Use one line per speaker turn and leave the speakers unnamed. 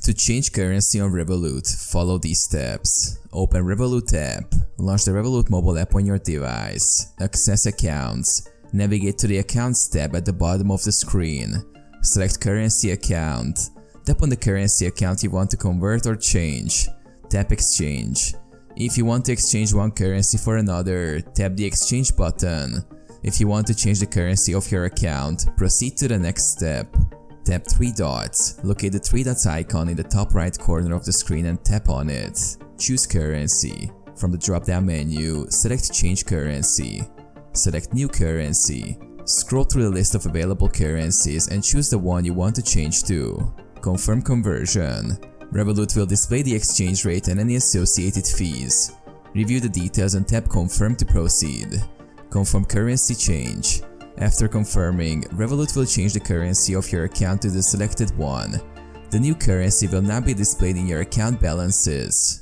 To change currency on Revolut, follow these steps. Open Revolut app. Launch the Revolut mobile app on your device. Access accounts. Navigate to the Accounts tab at the bottom of the screen. Select Currency Account. Tap on the currency account you want to convert or change. Tap Exchange. If you want to exchange one currency for another, tap the Exchange button. If you want to change the currency of your account, proceed to the next step. Tap three dots. Locate the three dots icon in the top right corner of the screen and tap on it. Choose Currency. From the drop-down menu, select Change Currency. Select New Currency. Scroll through the list of available currencies and choose the one you want to change to. Confirm conversion. Revolut will display the exchange rate and any associated fees. Review the details and tap Confirm to proceed. Confirm currency change. After confirming, Revolut will change the currency of your account to the selected one. The new currency will now be displayed in your account balances.